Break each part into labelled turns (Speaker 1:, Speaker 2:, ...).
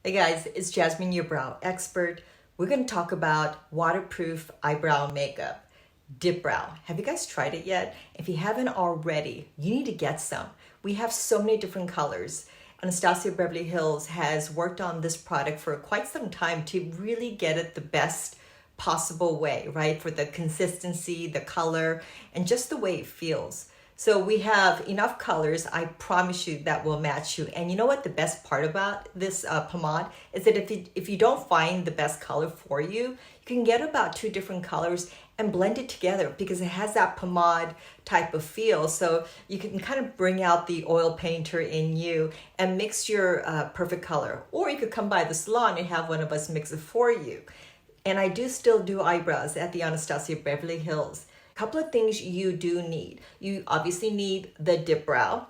Speaker 1: Hey guys, it's Jasmine, your brow expert. We're going to talk about waterproof eyebrow makeup, Dip Brow. Have you guys tried it yet? If you haven't already, you need to get some. We have so many different colors. Anastasia Beverly Hills has worked on this product for quite some time to really get it the best possible way, right? For the consistency, the color, and just the way it feels. So we have enough colors, I promise you, that will match you. And you know what the best part about this pomade is that if you don't find the best color for you, you can get about 2 different colors and blend it together because it has that pomade type of feel. So you can kind of bring out the oil painter in you and mix your perfect color. Or you could come by the salon and have one of us mix it for you. And I do still do eyebrows at the Anastasia Beverly Hills. Couple of things you do need. You obviously need the dip brow.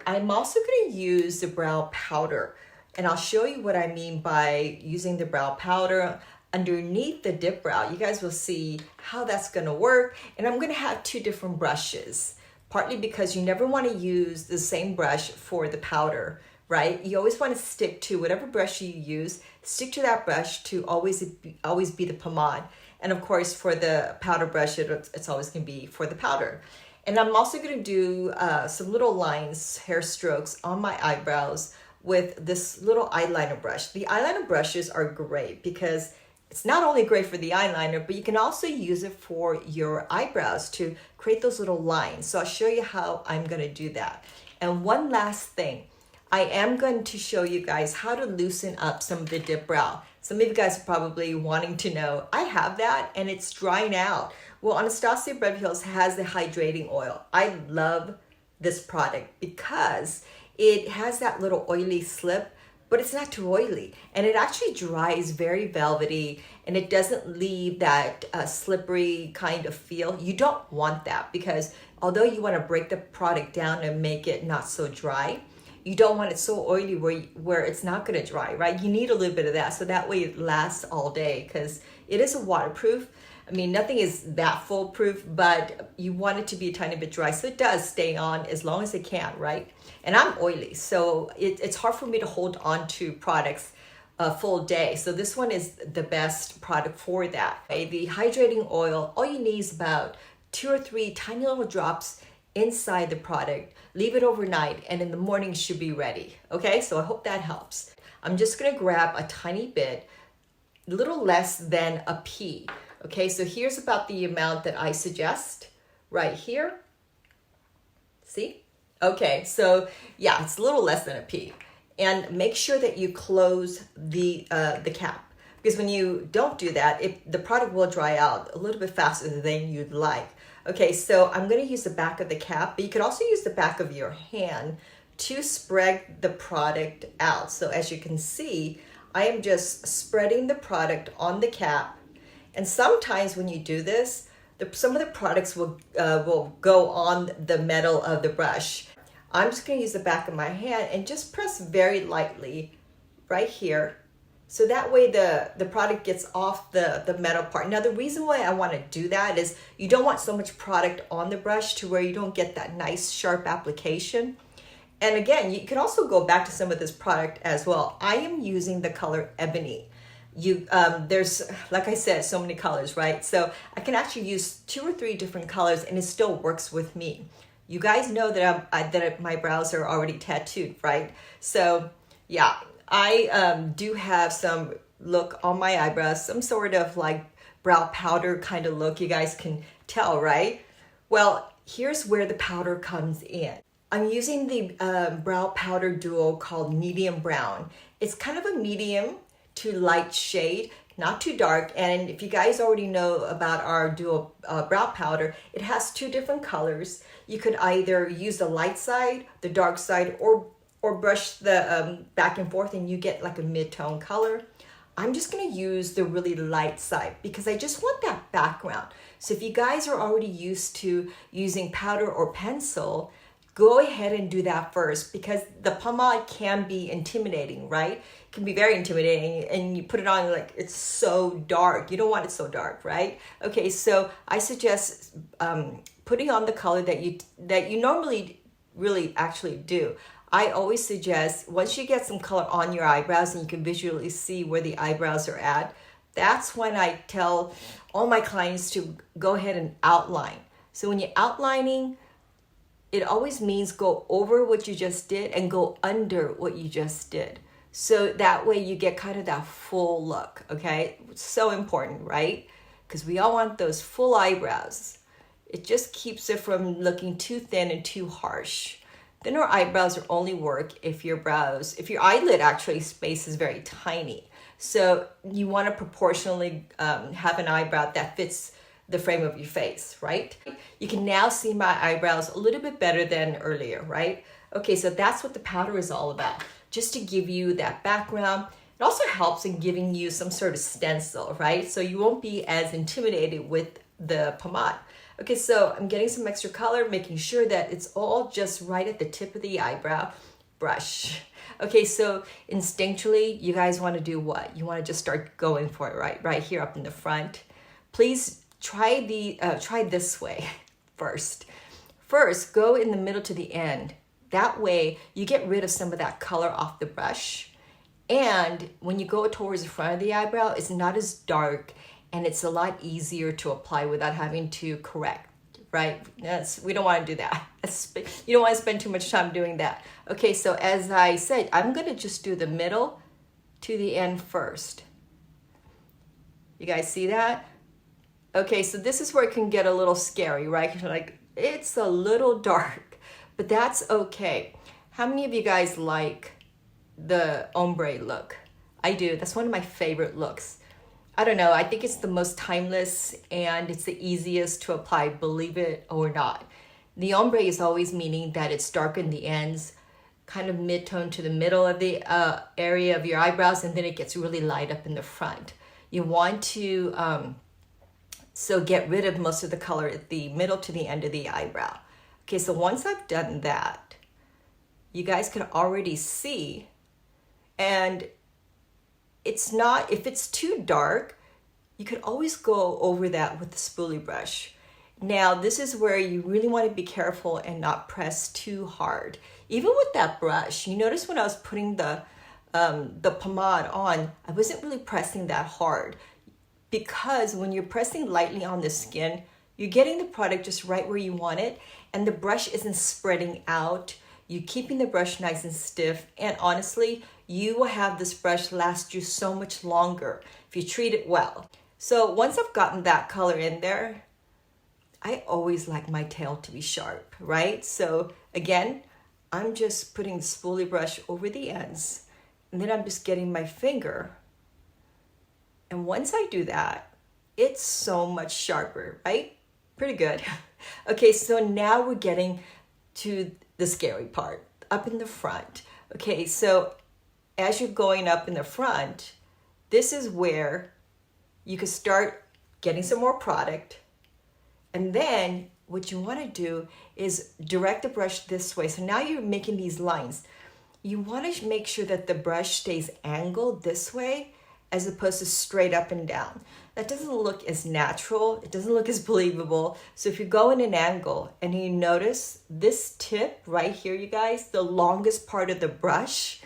Speaker 1: I'm also going to use the brow powder, and I'll show you what I mean by using the brow powder underneath the dip brow. You guys will see how that's going to work. And I'm going to have 2 different brushes, partly because you never want to use the same brush for the powder, right? You always want to stick to whatever brush you use, stick to that brush to always be the pomade. And of course, for the powder brush, it's always going to be for the powder. And I'm also going to do some little lines, hair strokes on my eyebrows with this little eyeliner brush. The eyeliner brushes are great because it's not only great for the eyeliner, but you can also use it for your eyebrows to create those little lines. So I'll show you how I'm going to do that. And one last thing, I am going to show you guys how to loosen up some of the dip brow. Some of you guys are probably wanting to know, I have that and it's drying out. Well, Anastasia Beverly Hills has the hydrating oil. I love this product because it has that little oily slip, but it's not too oily. And it actually dries very velvety and it doesn't leave that slippery kind of feel. You don't want that because although you want to break the product down and make it not so dry, you don't want it so oily where it's not going to dry, right? You need a little bit of that so that way it lasts all day because it is a waterproof. I mean, nothing is that foolproof, but you want it to be a tiny bit dry so it does stay on as long as it can, right? And I'm oily, so it's hard for me to hold on to products a full day. So this one is the best product for that. Okay? The hydrating oil, all you need is about 2 or 3 tiny little drops inside the product. Leave it overnight and in the morning it should be ready. Okay, so I hope that helps. I'm just gonna grab a tiny bit, a little less than a pea. Okay, so here's about the amount that I suggest right here. See? Okay, so yeah, it's a little less than a pea. And make sure that you close the cap, because when you don't do that, the product will dry out a little bit faster than you'd like. Okay, so I'm going to use the back of the cap, but you could also use the back of your hand to spread the product out. So as you can see, I am just spreading the product on the cap. And sometimes when you do this, some of the products will go on the metal of the brush. I'm just going to use the back of my hand and just press very lightly right here. So that way the product gets off the metal part. Now the reason why I want to do that is you don't want so much product on the brush to where you don't get that nice sharp application. And again, you can also go back to some of this product as well. I am using the color Ebony. There's, like I said, so many colors, right? So I can actually use 2 or 3 different colors and it still works with me. You guys know that my brows are already tattooed, right? So yeah. I do have some look on my eyebrows, some sort of like brow powder kind of look. You guys can tell, right? Well, here's where the powder comes in. I'm using the brow powder duo called Medium Brown. It's kind of a medium to light shade, not too dark. And if you guys already know about our duo brow powder, it has 2 different colors. You could either use the light side, the dark side, or brush the back and forth and you get like a mid-tone color. I'm just gonna use the really light side because I just want that background. So if you guys are already used to using powder or pencil, go ahead and do that first because the pomade can be intimidating, right? It can be very intimidating and you put it on like it's so dark. You don't want it so dark, right? Okay, so I suggest putting on the color that you normally really actually do. I always suggest once you get some color on your eyebrows and you can visually see where the eyebrows are at, that's when I tell all my clients to go ahead and outline. So when you're outlining, it always means go over what you just did and go under what you just did. So that way you get kind of that full look, okay? It's so important, right? Because we all want those full eyebrows. It just keeps it from looking too thin and too harsh. Then our eyebrows will only work if your eyelid actually space is very tiny. So you want to proportionally have an eyebrow that fits the frame of your face, right? You can now see my eyebrows a little bit better than earlier, right? Okay, so that's what the powder is all about, just to give you that background. It also helps in giving you some sort of stencil, right? So you won't be as intimidated with the pomade. Okay, so I'm getting some extra color, making sure that it's all just right at the tip of the eyebrow brush. Okay, so instinctually, you guys want to do what? You want to just start going for it, right here up in the front. Please try this way first. First, go in the middle to the end. That way, you get rid of some of that color off the brush. And when you go towards the front of the eyebrow, it's not as dark and it's a lot easier to apply without having to correct, right? We don't want to do that. You don't want to spend too much time doing that. Okay, so as I said, I'm going to just do the middle to the end first. You guys see that? Okay, so this is where it can get a little scary, right? Like, it's a little dark, but that's okay. How many of you guys like the ombre look? I do. That's one of my favorite looks. I don't know. I think it's the most timeless and it's the easiest to apply, believe it or not. The ombre is always meaning that it's dark in the ends, kind of mid-tone to the middle of the area of your eyebrows, and then it gets really light up in the front. You want to so get rid of most of the color at the middle to the end of the eyebrow. Okay, so once I've done that, you guys can already see, and it's not, if it's too dark, you could always go over that with the spoolie brush. Now, this is where you really want to be careful and not press too hard. Even with that brush, you notice when I was putting the pomade on, I wasn't really pressing that hard, because when you're pressing lightly on the skin, you're getting the product just right where you want it, and the brush isn't spreading out. You're keeping the brush nice and stiff, and honestly, you will have this brush last you so much longer if you treat it well. So once I've gotten that color in there, I always like my tail to be sharp, right? So again, I'm just putting the spoolie brush over the ends, and then I'm just getting my finger. And once I do that, it's so much sharper, right? Pretty good. Okay, so now we're getting to the scary part, up in the front. Okay, so as you're going up in the front, this is where you can start getting some more product. And then what you want to do is direct the brush this way. So now you're making these lines. You want to make sure that the brush stays angled this way as opposed to straight up and down. That doesn't look as natural. It doesn't look as believable. So if you go in an angle and you notice this tip right here, you guys, the longest part of the brush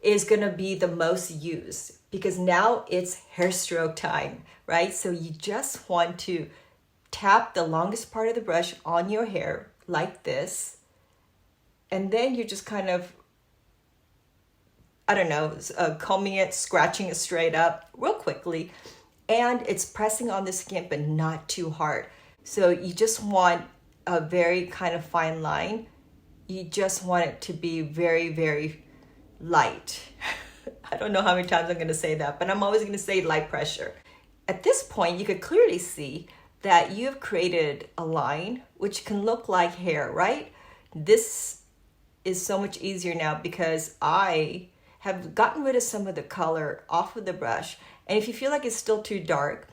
Speaker 1: is gonna be the most used, because now it's hair stroke time, right? So you just want to tap the longest part of the brush on your hair like this, and then you're just kind of, I don't know, combing it, scratching it straight up real quickly, and it's pressing on the skin but not too hard. So you just want a very kind of fine line. You just want it to be very, very light. I don't know how many times I'm going to say that, but I'm always going to say light pressure. At this point, you could clearly see that you have created a line which can look like hair, right? This is so much easier now because I have gotten rid of some of the color off of the brush. And if you feel like it's still too dark,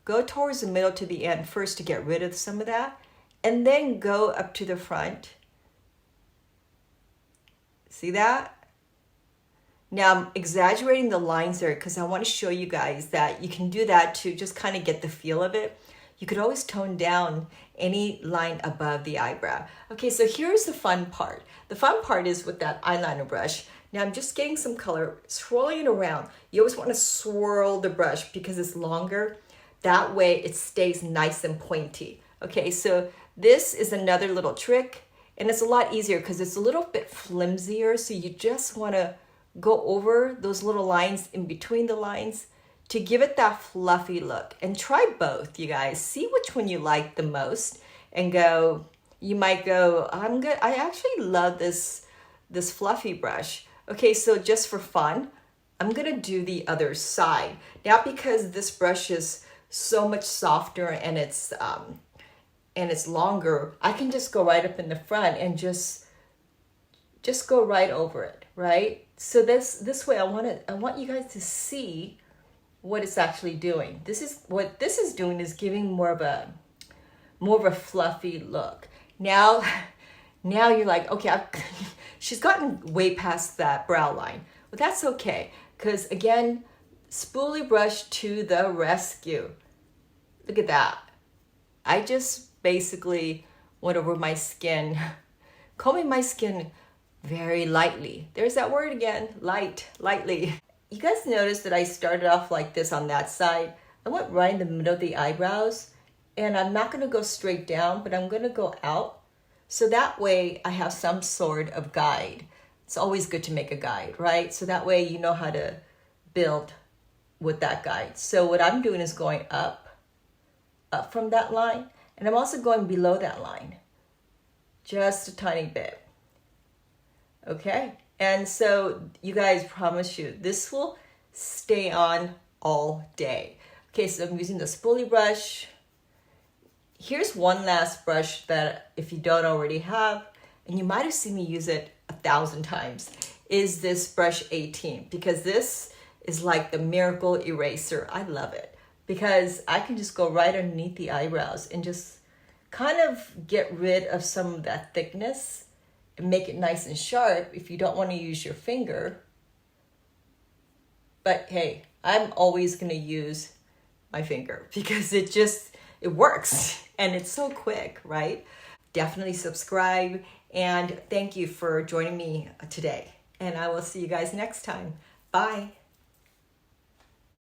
Speaker 1: go towards the middle to the end first to get rid of some of that, and then go up to the front. See that? Now I'm exaggerating the lines there because I want to show you guys that you can do that to just kind of get the feel of it. you could always tone down any line above the eyebrow. Okay, so here's the fun part. The fun part is with that eyeliner brush. Now I'm just getting some color, swirling it around. You always want to swirl the brush because it's longer. That way it stays nice and pointy. Okay, so this is another little trick, and it's a lot easier because it's a little bit flimsier. So you just want to go over those little lines in between the lines to give it that fluffy look. And try both, you guys. See which one you like the most and go, you might go, I actually love this fluffy brush. Okay, so just for fun, I'm gonna do the other side. Now because this brush is so much softer and it's longer, I can just go right up in the front and just go right over it, right? So this way I want you guys to see what it's actually doing. What this is doing is giving more of a fluffy look. Now you're like, okay, she's gotten way past that brow line. But that's okay, because again, spoolie brush to the rescue. Look at that. I just basically went over my skin, combing my skin very lightly. There's that word again, lightly. You guys notice that I started off like this on that side. I went right in the middle of the eyebrows, and I'm not gonna go straight down, but I'm gonna go out. So that way I have some sort of guide. It's always good to make a guide, right? So that way you know how to build with that guide. So what I'm doing is going up from that line, and I'm also going below that line, just a tiny bit. Okay, and so you guys, promise you, this will stay on all day. Okay, so I'm using the spoolie brush. Here's one last brush that if you don't already have, and you might have seen me use it 1,000 times, is this brush 18, because this is like the miracle eraser. I love it because I can just go right underneath the eyebrows and just kind of get rid of some of that thickness and make it nice and sharp if you don't want to use your finger. But hey, I'm always going to use my finger because it works and it's so quick, right? Definitely subscribe, and thank you for joining me today. And I will see you guys next time. Bye.